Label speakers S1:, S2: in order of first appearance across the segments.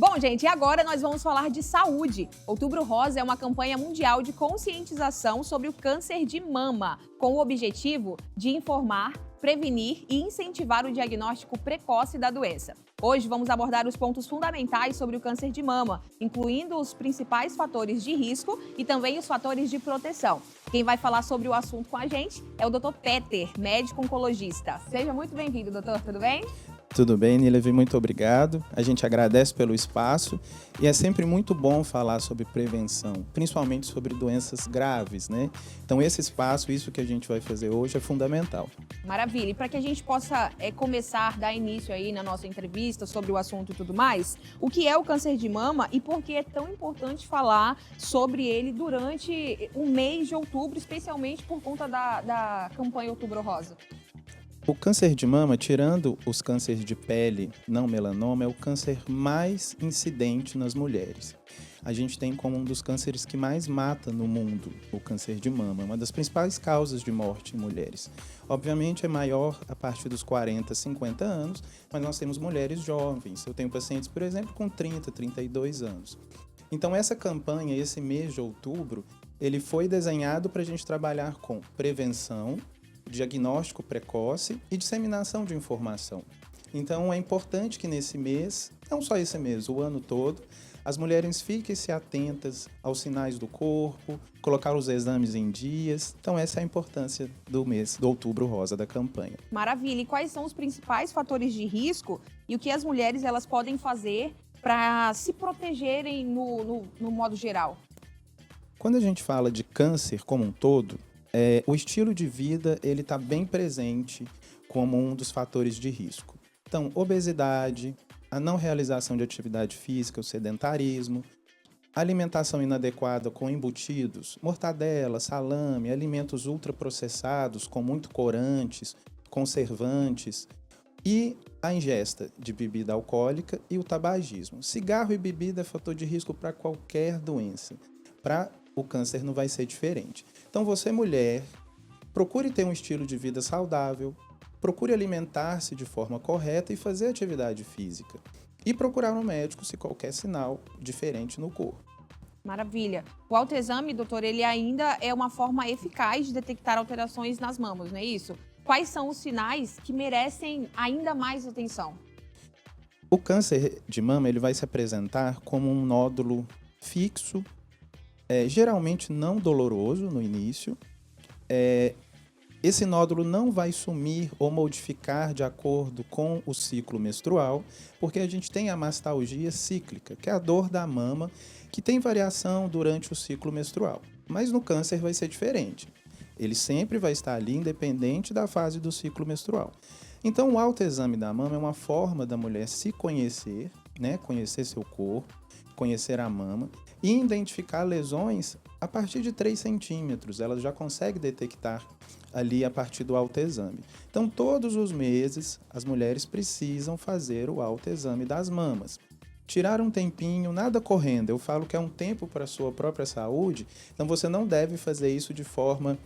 S1: Bom, gente, e agora nós vamos falar de saúde. Outubro Rosa é uma campanha mundial de conscientização sobre o câncer de mama, com o objetivo de informar, prevenir e incentivar o diagnóstico precoce da doença. Hoje vamos abordar os pontos fundamentais sobre o câncer de mama, incluindo os principais fatores de risco e também os fatores de proteção. Quem vai falar sobre o assunto com a gente é o Dr. Peter, médico oncologista. Seja muito bem-vindo, doutor, tudo bem?
S2: Tudo bem, Nilevi, muito obrigado. A gente agradece pelo espaço e é sempre muito bom falar sobre prevenção, principalmente sobre doenças graves, né? Então esse espaço, isso que a gente vai fazer hoje é fundamental.
S1: Maravilha. E para que a gente possa começar, dar início aí na nossa entrevista sobre o assunto e tudo mais, o que é o câncer de mama e por que é tão importante falar sobre ele durante o mês de outubro, especialmente por conta da campanha Outubro Rosa?
S2: O câncer de mama, tirando os cânceres de pele não melanoma, é o câncer mais incidente nas mulheres. A gente tem como um dos cânceres que mais mata no mundo o câncer de mama, uma das principais causas de morte em mulheres. Obviamente é maior a partir dos 40, 50 anos, mas nós temos mulheres jovens. Eu tenho pacientes, por exemplo, com 30, 32 anos. Então essa campanha, esse mês de outubro, ele foi desenhado para a gente trabalhar com prevenção, diagnóstico precoce e disseminação de informação. Então é importante que nesse mês, não só esse mês, o ano todo, as mulheres fiquem-se atentas aos sinais do corpo, colocar os exames em dias. Então essa é a importância do mês, do Outubro Rosa da campanha.
S1: Maravilha. E quais são os principais fatores de risco e o que as mulheres elas podem fazer para se protegerem no modo geral?
S2: Quando a gente fala de câncer como um todo, o estilo de vida ele está bem presente como um dos fatores de risco. Então, obesidade, a não realização de atividade física, o sedentarismo, alimentação inadequada com embutidos, mortadela, salame, alimentos ultraprocessados com muito corantes, conservantes e a ingesta de bebida alcoólica e o tabagismo. Cigarro e bebida é fator de risco para qualquer doença. Para o câncer não vai ser diferente. Então você, mulher, procure ter um estilo de vida saudável, procure alimentar-se de forma correta e fazer atividade física. E procurar um médico se qualquer sinal diferente no corpo.
S1: Maravilha. O autoexame, doutor, ele ainda é uma forma eficaz de detectar alterações nas mamas, não é isso? Quais são os sinais que merecem ainda mais atenção?
S2: O câncer de mama ele vai se apresentar como um nódulo fixo, geralmente não doloroso no início. Esse nódulo não vai sumir ou modificar de acordo com o ciclo menstrual, porque a gente tem a mastalgia cíclica, que é a dor da mama, que tem variação durante o ciclo menstrual. Mas no câncer vai ser diferente. Ele sempre vai estar ali, independente da fase do ciclo menstrual. Então, o autoexame da mama é uma forma da mulher se conhecer, né? Conhecer seu corpo, conhecer a mama e identificar lesões a partir de 3 centímetros. Ela já consegue detectar ali a partir do autoexame. Então, todos os meses, as mulheres precisam fazer o autoexame das mamas. Tirar um tempinho, nada correndo. Eu falo que é um tempo para a sua própria saúde, então você não deve fazer isso de forma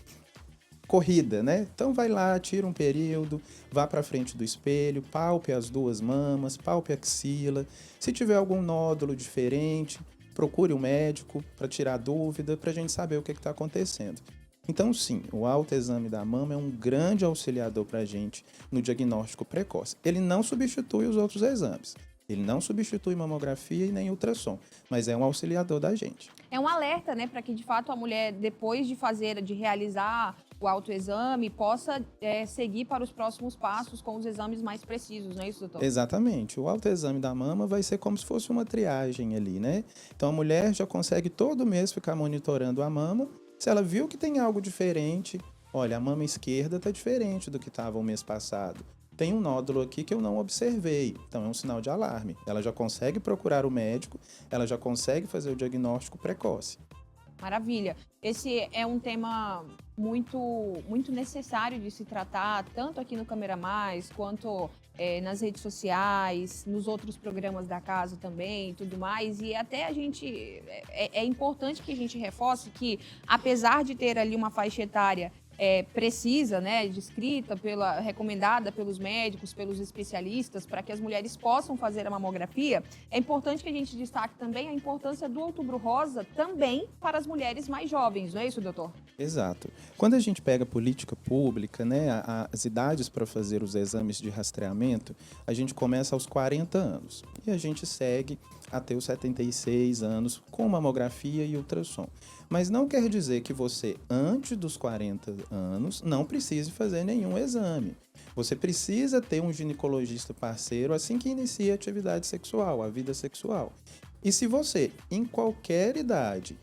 S2: corrida, né? Então vai lá, tira um período, vá para frente do espelho, palpe as 2 mamas, palpe a axila. Se tiver algum nódulo diferente, procure um médico para tirar dúvida, para a gente saber o que está acontecendo. Então sim, o autoexame da mama é um grande auxiliador para a gente no diagnóstico precoce. Ele não substitui os outros exames. Ele não substitui mamografia e nem ultrassom, mas é um auxiliador da gente.
S1: É um alerta, né, para que de fato a mulher, depois de realizar o autoexame, possa seguir para os próximos passos com os exames mais precisos, não é isso, doutor?
S2: Exatamente. O autoexame da mama vai ser como se fosse uma triagem ali, né? Então a mulher já consegue todo mês ficar monitorando a mama. Se ela viu que tem algo diferente, olha, a mama esquerda está diferente do que estava o mês passado. Tem um nódulo aqui que eu não observei, então é um sinal de alarme. Ela já consegue procurar o médico, ela já consegue fazer o diagnóstico precoce.
S1: Maravilha. Esse é um tema muito necessário de se tratar, tanto aqui no Câmera Mais, quanto nas redes sociais, nos outros programas da casa também e tudo mais. E até a gente, é importante que a gente reforce que, apesar de ter ali uma faixa etária precisa, né, descrita, recomendada pelos médicos, pelos especialistas, para que as mulheres possam fazer a mamografia, é importante que a gente destaque também a importância do Outubro Rosa também para as mulheres mais jovens, não é isso, doutor?
S2: Exato. Quando a gente pega a política pública, né, as idades para fazer os exames de rastreamento, a gente começa aos 40 anos e a gente segue até os 76 anos com mamografia e ultrassom. Mas não quer dizer que você, antes dos 40 anos, não precise fazer nenhum exame. Você precisa ter um ginecologista parceiro assim que inicia a atividade sexual, a vida sexual. E se você, em qualquer idade,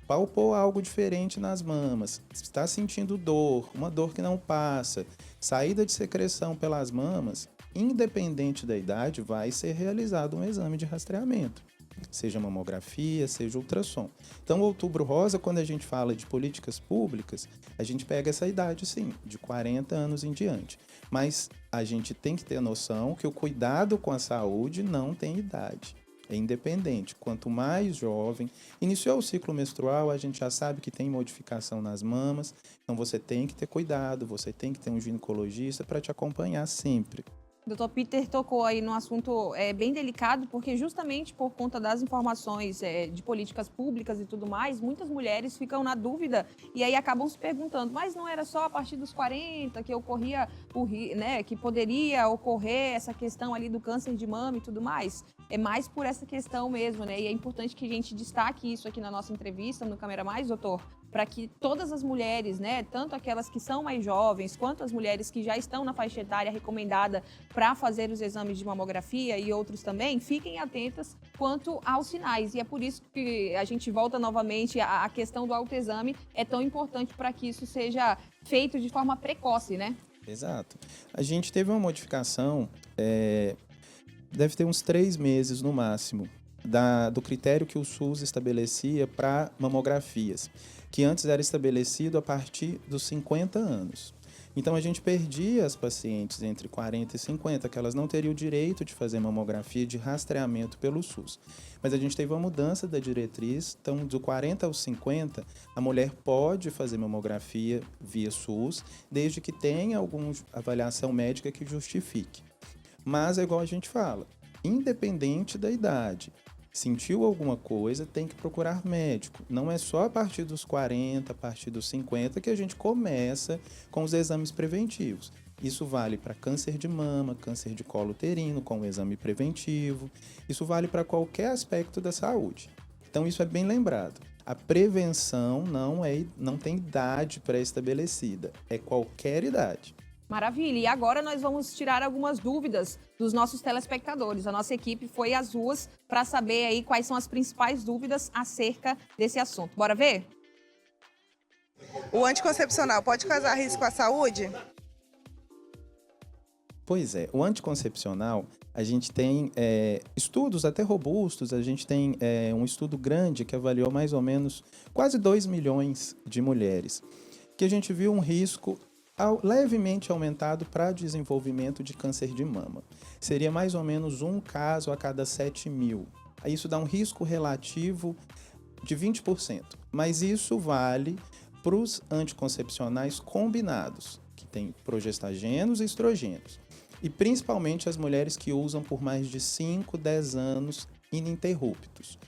S2: palpou algo diferente nas mamas, está sentindo dor, uma dor que não passa, saída de secreção pelas mamas, independente da idade, vai ser realizado um exame de rastreamento, seja mamografia, seja ultrassom. Então, o Outubro Rosa, quando a gente fala de políticas públicas, a gente pega essa idade, sim, de 40 anos em diante. Mas a gente tem que ter a noção que o cuidado com a saúde não tem idade. É independente. Quanto mais jovem, iniciou o ciclo menstrual, a gente já sabe que tem modificação nas mamas, então você tem que ter cuidado, você tem que ter um ginecologista para te acompanhar sempre.
S1: Dr. Peter tocou aí num assunto bem delicado, porque justamente por conta das informações de políticas públicas e tudo mais, muitas mulheres ficam na dúvida e aí acabam se perguntando, mas não era só a partir dos 40 que ocorria, né, que poderia ocorrer essa questão ali do câncer de mama e tudo mais? É mais por essa questão mesmo, né? E é importante que a gente destaque isso aqui na nossa entrevista, no Câmera Mais, doutor, para que todas as mulheres, né, tanto aquelas que são mais jovens, quanto as mulheres que já estão na faixa etária recomendada para fazer os exames de mamografia e outros também, fiquem atentas quanto aos sinais. E é por isso que a gente volta novamente à questão do autoexame, é tão importante para que isso seja feito de forma precoce, né?
S2: Exato. A gente teve uma modificação, deve ter uns 3 meses no máximo, do critério que o SUS estabelecia para mamografias, que antes era estabelecido a partir dos 50 anos. Então, a gente perdia as pacientes entre 40 e 50, que elas não teriam o direito de fazer mamografia de rastreamento pelo SUS. Mas a gente teve uma mudança da diretriz, então, do 40 aos 50, a mulher pode fazer mamografia via SUS, desde que tenha alguma avaliação médica que justifique. Mas é igual a gente fala, independente da idade, sentiu alguma coisa, tem que procurar médico. Não é só a partir dos 40, a partir dos 50 que a gente começa com os exames preventivos. Isso vale para câncer de mama, câncer de colo uterino, com o exame preventivo. Isso vale para qualquer aspecto da saúde. Então, isso é bem lembrado. A prevenção não tem idade pré-estabelecida, é qualquer idade.
S1: Maravilha. E agora nós vamos tirar algumas dúvidas dos nossos telespectadores. A nossa equipe foi às ruas para saber aí quais são as principais dúvidas acerca desse assunto. Bora ver?
S3: O anticoncepcional pode causar risco à saúde?
S2: Pois é, o anticoncepcional, a gente tem estudos até robustos, a gente tem um estudo grande que avaliou mais ou menos quase 2 milhões de mulheres, que a gente viu um risco levemente aumentado para desenvolvimento de câncer de mama. Seria mais ou menos um caso a cada 7 mil. Isso dá um risco relativo de 20%. Mas isso vale para os anticoncepcionais combinados, que tem progestagenos e estrogênios. E principalmente as mulheres que usam por mais de 5, 10 anos ininterruptos.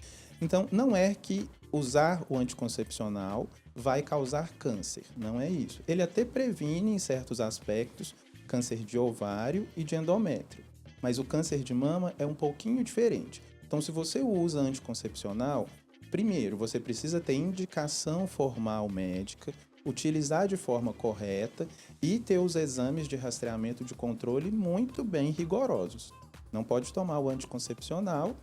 S2: Então, não é que usar o anticoncepcional vai causar câncer, não é isso. Ele até previne, em certos aspectos, câncer de ovário e de endométrio, mas o câncer de mama é um pouquinho diferente. Então, se você usa anticoncepcional, primeiro, você precisa ter indicação formal médica, utilizar de forma correta e ter os exames de rastreamento de controle muito bem rigorosos. Não pode tomar o anticoncepcional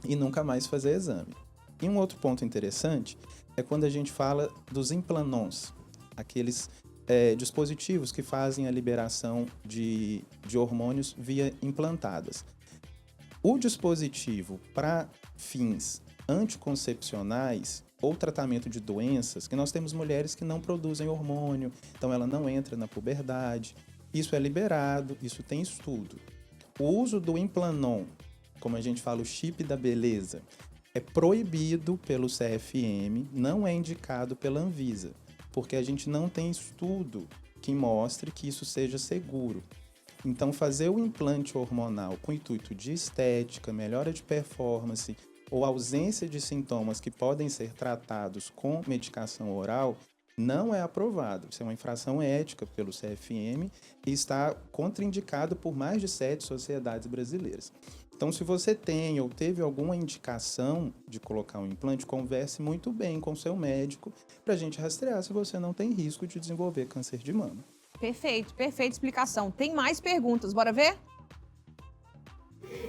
S2: e nunca mais fazer exame. E um outro ponto interessante é quando a gente fala dos implanons, aqueles dispositivos que fazem a liberação de hormônios via implantadas. O dispositivo para fins anticoncepcionais ou tratamento de doenças, que nós temos mulheres que não produzem hormônio, então ela não entra na puberdade, isso é liberado, isso tem estudo. O uso do implanon, como a gente fala, o chip da beleza, é proibido pelo CFM, não é indicado pela Anvisa. porque a gente não tem estudo que mostre que isso seja seguro. Então, fazer o implante hormonal com intuito de estética, melhora de performance ou ausência de sintomas que podem ser tratados com medicação oral não é aprovado. Isso é uma infração ética pelo CFM e está contraindicado por mais de 7 sociedades brasileiras. Então, se você tem ou teve alguma indicação de colocar um implante, converse muito bem com o seu médico para a gente rastrear se você não tem risco de desenvolver câncer de mama.
S1: Perfeito, perfeita explicação. Tem mais perguntas, bora ver?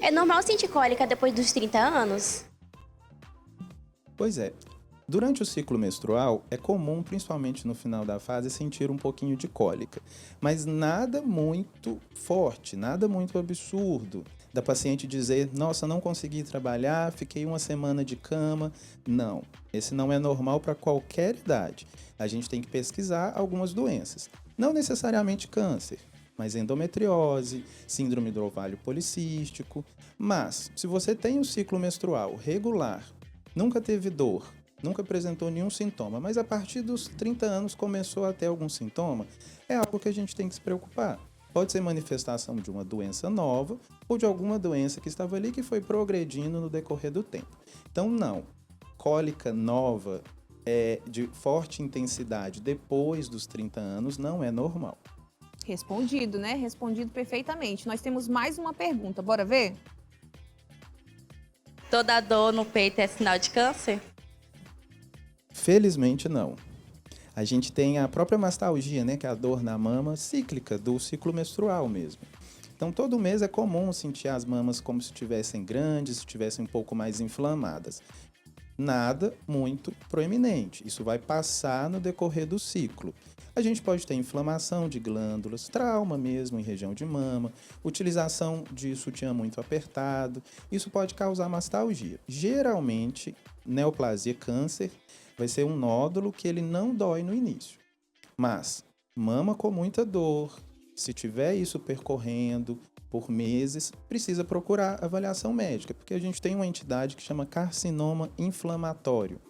S4: É normal sentir cólica depois dos 30 anos?
S2: Pois é. Durante o ciclo menstrual, é comum, principalmente no final da fase, sentir um pouquinho de cólica. Mas nada muito forte, nada muito absurdo. Da paciente dizer, nossa, não consegui trabalhar, fiquei uma semana de cama. Não, esse não é normal para qualquer idade. A gente tem que pesquisar algumas doenças. Não necessariamente câncer, mas endometriose, síndrome do ovário policístico. Mas, se você tem um ciclo menstrual regular, nunca teve dor, nunca apresentou nenhum sintoma, mas a partir dos 30 anos começou a ter algum sintoma, é algo que a gente tem que se preocupar. Pode ser manifestação de uma doença nova ou de alguma doença que estava ali que foi progredindo no decorrer do tempo. Então, não. Cólica nova de forte intensidade depois dos 30 anos não é normal.
S1: Respondido, né? Respondido perfeitamente. Nós temos mais uma pergunta, bora ver?
S5: Toda dor no peito é sinal de câncer?
S2: Felizmente não. A gente tem a própria mastalgia, né, que é a dor na mama cíclica, do ciclo menstrual mesmo. Então, todo mês é comum sentir as mamas como se estivessem grandes, se estivessem um pouco mais inflamadas. Nada muito proeminente, isso vai passar no decorrer do ciclo. A gente pode ter inflamação de glândulas, trauma mesmo em região de mama, utilização de sutiã muito apertado, isso pode causar mastalgia. Geralmente, neoplasia câncer vai ser um nódulo que ele não dói no início. Mas mama com muita dor, se tiver isso percorrendo por meses, precisa procurar avaliação médica, porque a gente tem uma entidade que chama carcinoma inflamatório.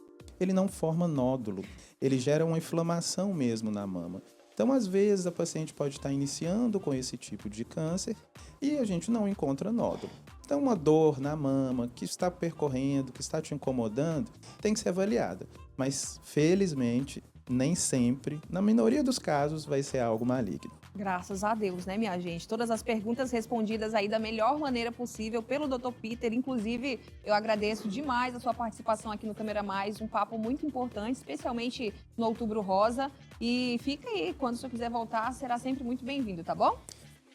S2: Ele não forma nódulo, ele gera uma inflamação mesmo na mama. Então, às vezes, a paciente pode estar iniciando com esse tipo de câncer e a gente não encontra nódulo. Então, uma dor na mama que está percorrendo, que está te incomodando, tem que ser avaliada. Mas, felizmente, nem sempre, na minoria dos casos, vai ser algo maligno.
S1: Graças a Deus, né, minha gente? Todas as perguntas respondidas aí da melhor maneira possível pelo Dr. Peter. Inclusive, eu agradeço demais a sua participação aqui no Câmera Mais, um papo muito importante, especialmente no Outubro Rosa. E fica aí, quando o senhor quiser voltar, será sempre muito bem-vindo, tá bom?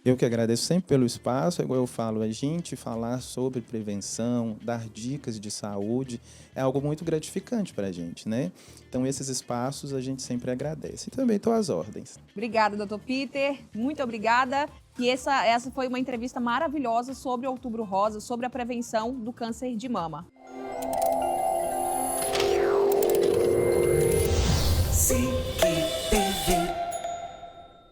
S2: Eu que agradeço sempre pelo espaço, igual eu falo, a gente falar sobre prevenção, dar dicas de saúde, é algo muito gratificante para a gente, né? Então, esses espaços a gente sempre agradece. E também estou às ordens.
S1: Obrigada, Dr. Peter. Muito obrigada. E essa foi uma entrevista maravilhosa sobre o Outubro Rosa, sobre a prevenção do câncer de mama.